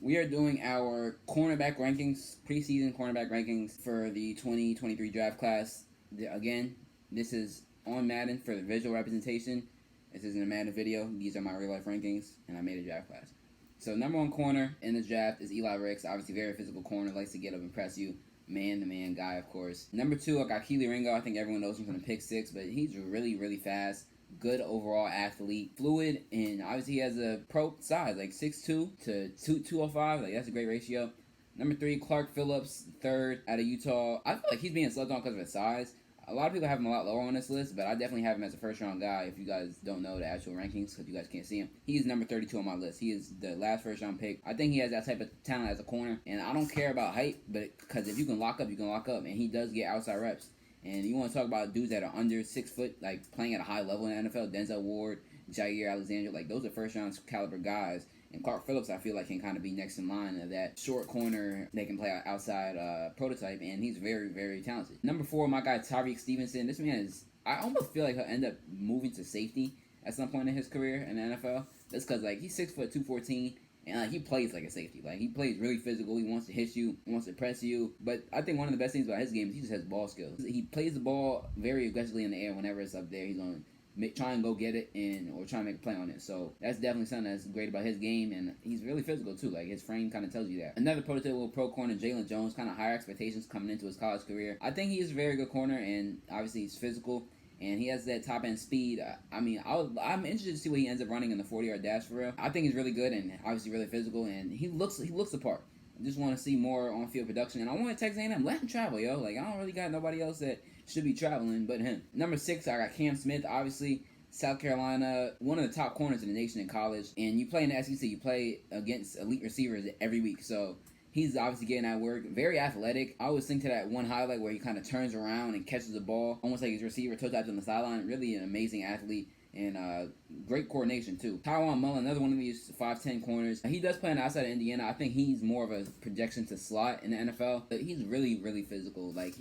We are doing our cornerback rankings, preseason cornerback rankings for the 2023 draft class. Again, this is on Madden for the visual representation. This isn't a Madden video. These are my real life rankings, and I made a draft class. So number one corner in the draft is Eli Ricks. Obviously, very physical corner, likes to get up and press you. Man-to-man guy, of course. Number two, I got Keely Ringo. I think everyone knows him from the pick six, but he's really, really fast. Good overall athlete, fluid, and obviously he has a pro size, like 6'2 to 205. Like, that's a great ratio. Number three, Clark Phillips, third out of Utah. I feel like he's being slept on because of his size. A lot of people have him a lot lower on this list, but I definitely have him as a first-round guy if you guys don't know the actual rankings because you guys can't see him. He is number 32 on my list. He is the last first-round pick. I think he has that type of talent as a corner, and I don't care about height, but because if you can lock up, you can lock up, and he does get outside reps. And you want to talk about dudes that are under 6 foot, like playing at a high level in the NFL, Denzel Ward, Jair Alexander, like those are first-round caliber guys. And Clark Phillips, I feel like, can kind of be next in line of that short corner they can play outside prototype, and he's very, very talented. Number four, my guy Tyreek Stevenson. This man is, I almost feel like he'll end up moving to safety at some point in his career in the NFL. That's because, like, he's 6 foot 214. And he plays like a safety. Like, he plays really physical. He wants to hit you. He wants to press you. But I think one of the best things about his game is he just has ball skills. He plays the ball very aggressively in the air whenever it's up there. He's going to try and go get it or try and make a play on it. So that's definitely something that's great about his game. And he's really physical, too. Like, his frame kind of tells you that. Another prototypical pro corner, Jalen Jones, kind of higher expectations coming into his college career. I think he's a very good corner, and obviously he's physical. And he has that top-end speed. I'm interested to see what he ends up running in the 40-yard dash for real. I think he's really good and obviously really physical, and he looks the part. I just want to see more on-field production. And I want to Texas A&M. Let him travel, yo. Like, I don't really got nobody else that should be traveling but him. Number six, I got Cam Smith, obviously. South Carolina, one of the top corners in the nation in college. And you play in the SEC. You play against elite receivers every week. So he's obviously getting that work. Very athletic. I always think to that one highlight where he kind of turns around and catches the ball, almost like his receiver toe taps on the sideline. Really an amazing athlete and great coordination too. Tywan Mullen, another one of these 5'10 corners. He does play on the outside of Indiana. I think he's more of a projection to slot in the NFL. But he's really, really physical. Like,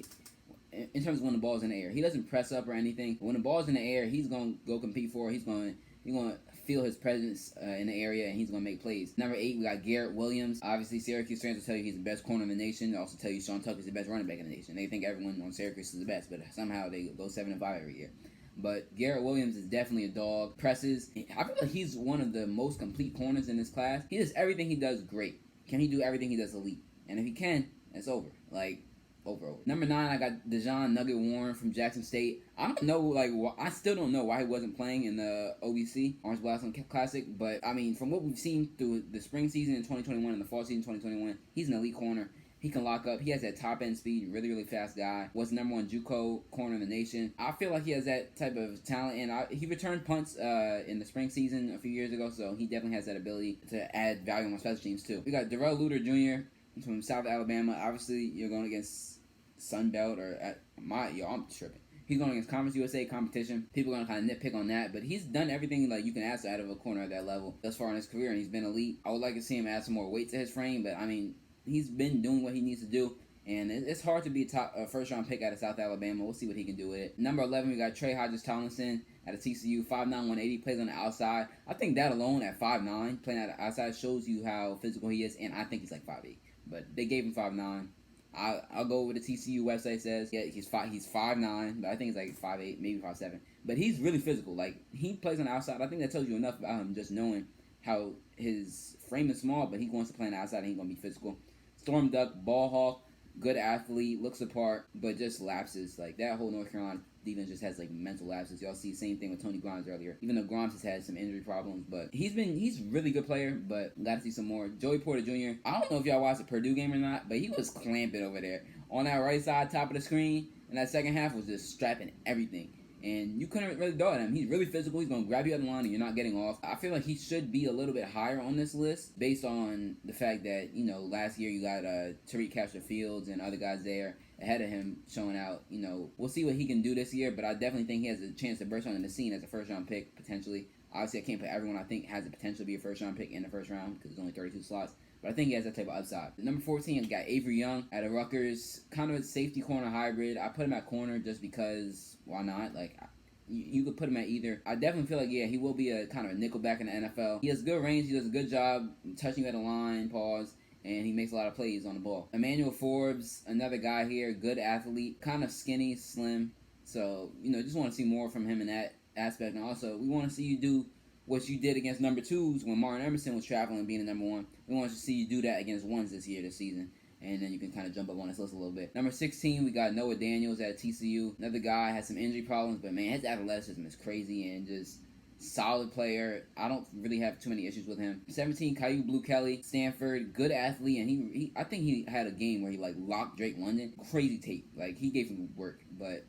in terms of when the ball's in the air, he doesn't press up or anything. When the ball's in the air, he's gonna go compete for it. He's gonna feel his presence in the area, and he's going to make plays. Number 8, we got Garrett Williams. Obviously, Syracuse fans will tell you he's the best corner in the nation. They'll also tell you Sean Tucker's the best running back in the nation. They think everyone on Syracuse is the best, but somehow they go 7-5 every year. But Garrett Williams is definitely a dog. Presses. I feel like he's one of the most complete corners in this class. He does everything he does great. Can he do everything he does elite? And if he can, it's over. Like, over. Number 9, I got Dejon Nugget Warren from Jackson State. I don't know, I still don't know why he wasn't playing in the OVC, Orange Blossom Classic, but, I mean, from what we've seen through the spring season in 2021 and the fall season in 2021, he's an elite corner. He can lock up. He has that top-end speed, really, really fast guy. Was the number 1 JUCO corner in the nation. I feel like he has that type of talent, and he returned punts in the spring season a few years ago, so he definitely has that ability to add value on special teams, too. We got Darrell Luter Jr. from South Alabama. Obviously, you're going against Sun Belt I'm tripping. He's going against Conference USA competition. People are going to kind of nitpick on that, but he's done everything like you can ask out of a corner at that level thus far in his career, and he's been elite. I would like to see him add some more weight to his frame, but I mean, he's been doing what he needs to do, and it's hard to be a first-round pick out of South Alabama. We'll see what he can do with it. Number 11, we got Trey Hodges-Tomlinson out of TCU, 5'9", 180, plays on the outside. I think that alone at 5'9", playing out the outside shows you how physical he is, and I think he's like 5'8", but they gave him 5'9". I'll go with the TCU website says. Yeah, he's 5'9", but I think it's like 5'8", maybe 5'7". But he's really physical. Like, he plays on the outside. I think that tells you enough about him just knowing how his frame is small, but he wants to play on the outside and he's going to be physical. Storm Duck, ball hawk, good athlete, looks apart, but just lapses. Like, that whole North Carolina defense just has, like, mental lapses. Y'all see the same thing with Tony Grimes earlier. Even though Grimes has had some injury problems, but he's a really good player, but got to see some more. Joey Porter Jr., I don't know if y'all watched the Purdue game or not, but he was clamping over there. On that right side, top of the screen, and that second half was just strapping everything. And you couldn't really throw at him. He's really physical. He's going to grab you at the line and you're not getting off. I feel like he should be a little bit higher on this list based on the fact that, last year you got Tariq Catcher-Fields and other guys there ahead of him showing out. We'll see what he can do this year, but I definitely think he has a chance to burst onto the scene as a first-round pick, potentially. Obviously, I can't put everyone I think has the potential to be a first-round pick in the first round because there's only 32 slots. But I think he has that type of upside. Number 14 has got Avery Young out of Rutgers. Kind of a safety corner hybrid. I put him at corner just because, why not? Like, You could put him at either. I definitely feel like, yeah, he will be a kind of a nickelback in the NFL. He has good range. He does a good job touching at the line, pause, and he makes a lot of plays on the ball. Emmanuel Forbes, another guy here, good athlete, kind of skinny, slim. So, just want to see more from him in that aspect. And also, we want to see you do what you did against number twos when Martin Emerson was traveling being the number one. We want to see you do that against ones this season. And then you can kind of jump up on this list a little bit. Number 16, we got Noah Daniels at TCU. Another guy has some injury problems, but man, his athleticism is crazy and just solid player. I don't really have too many issues with him. 17, Caillou Blue Kelly, Stanford, good athlete, and he I think he had a game where he locked Drake London. Crazy tape. He gave him work, but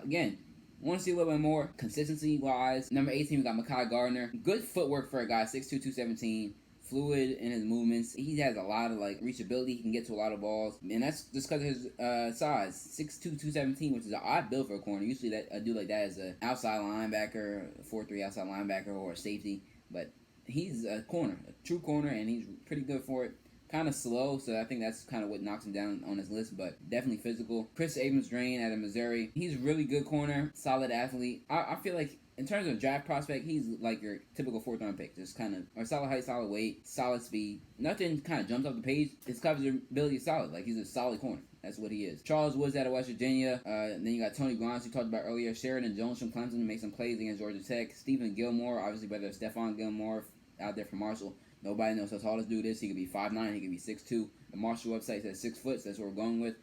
again, want to see a little bit more consistency wise. Number 18, we got Mekhi Gardner. Good footwork for a guy, 6'2", 217. Fluid in his movements. He has a lot of reachability. He can get to a lot of balls, and that's just because of his size, 6'2", 217, which is an odd build for a corner. Usually that a dude like that is an outside linebacker, 4'3" outside linebacker, or a safety. But he's a corner, a true corner, and he's pretty good for it. Kind of slow, so I think that's kind of what knocks him down on his list, but definitely physical. Chris Abrams-Drain out of Missouri. He's really good corner, solid athlete. I feel like in terms of draft prospect, he's like your typical fourth round pick. Just kind of, or solid height, solid weight, solid speed. Nothing kind of jumps off the page. His coverage ability is solid. He's a solid corner. That's what he is. Charles Woods out of West Virginia. Then you got Tony Grimes, we talked about earlier. Sheridan Jones from Clemson to make some plays against Georgia Tech. Stephen Gilmore, obviously better than Stephon Gilmore out there from Marshall. Nobody knows how tall this dude is. He could be 5'9", he could be 6'2". The Marshall website says 6 foot, so that's what we're going with.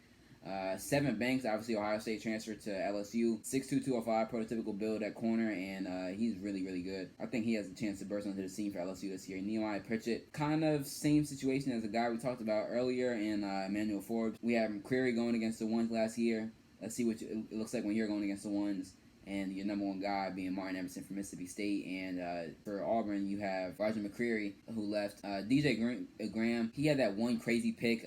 Seven Banks, obviously Ohio State transfer to LSU. 6'2", 205, prototypical build at corner, and he's really, really good. I think he has a chance to burst onto the scene for LSU this year. Nehemiah Pritchett, kind of same situation as the guy we talked about earlier, and Emmanuel Forbes. We have McCreary going against the ones last year. Let's see what it looks like when you're going against the ones. And your number one guy being Martin Emerson from Mississippi State. And for Auburn, you have Roger McCreary, who left. DJ Graham, he had that one crazy pick.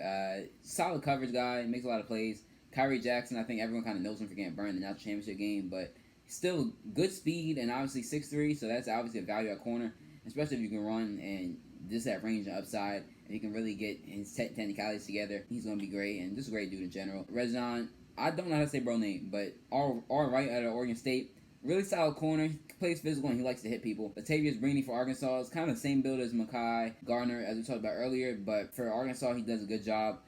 Solid coverage guy, makes a lot of plays. Kyrie Jackson, I think everyone kind of knows him for getting burned in the national championship game, but still good speed and obviously 6'3", so that's obviously a value at corner, especially if you can run and just that range and upside, and he can really get his technicalities together. He's going to be great, and just a great dude in general. Rejon, I don't know how to say bro name, but all right out of Oregon State. Really solid corner. He plays physical and he likes to hit people. Latavius Brini for Arkansas is kind of the same build as Mekhi Gardner, as we talked about earlier, but for Arkansas, he does a good job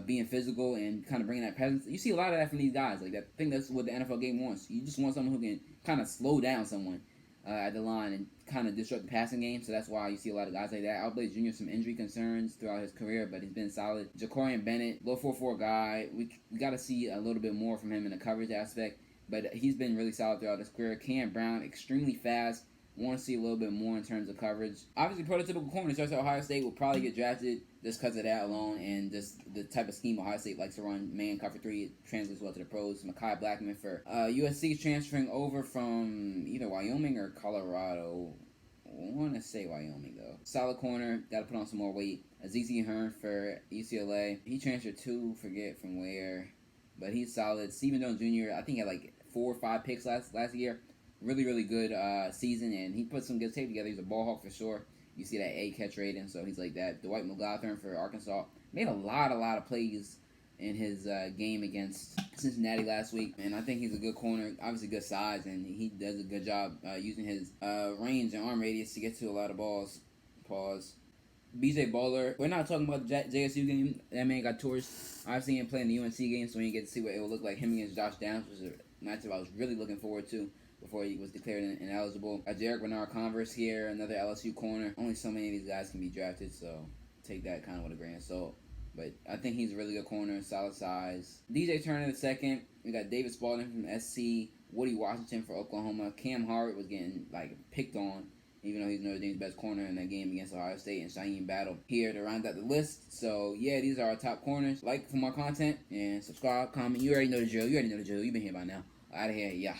being physical and kind of bringing that presence. You see a lot of that from these guys. I think that's what the NFL game wants. You just want someone who can kind of slow down someone at the line and kind of disrupt the passing game, so that's why you see a lot of guys like that. Outblade Jr. some injury concerns throughout his career, but he's been solid. Jacorian Bennett, low 4'4" guy. We got to see a little bit more from him in the coverage aspect, but he's been really solid throughout his career. Cam Brown, extremely fast. Want to see a little bit more in terms of coverage. Obviously, prototypical corner starts at Ohio State will probably get drafted just because of that alone, and just the type of scheme Ohio State likes to run, man cover 3, it translates well to the pros. Mekhi Blackman for USC transferring over from either Wyoming or Colorado. I want to say Wyoming, though. Solid corner, got to put on some more weight. Azizi Hearn for UCLA. He transferred to, forget from where, but he's solid. Stephen Jones Jr., I think he had 4 or 5 picks last year. Really, really good season, and he put some good tape together. He's a ball hawk for sure. You see that A catch rating, so he's like that. Dwight McGlothern for Arkansas made a lot of plays in his game against Cincinnati last week, and I think he's a good corner, obviously good size, and he does a good job using his range and arm radius to get to a lot of balls. Pause. BJ Bowler, we're not talking about the JSU game. That man got torched. I've seen him play in the UNC game, so you get to see what it will look like. Him against Josh Downs was a matchup I was really looking forward to before he was declared ineligible. Jarek Bernard Converse here, another LSU corner. Only so many of these guys can be drafted, so take that kind of with a grain of salt. But I think he's a really good corner, solid size. DJ Turner the second. We got David Spalding from SC. Woody Washington for Oklahoma. Cam Hart was getting picked on, even though he's Notre Dame's best corner in that game against Ohio State, and Shaheem Battle here to round out the list. So yeah, these are our top corners. Like for more content and subscribe, comment. You already know the drill. You've been here by now. Out of here, yeah.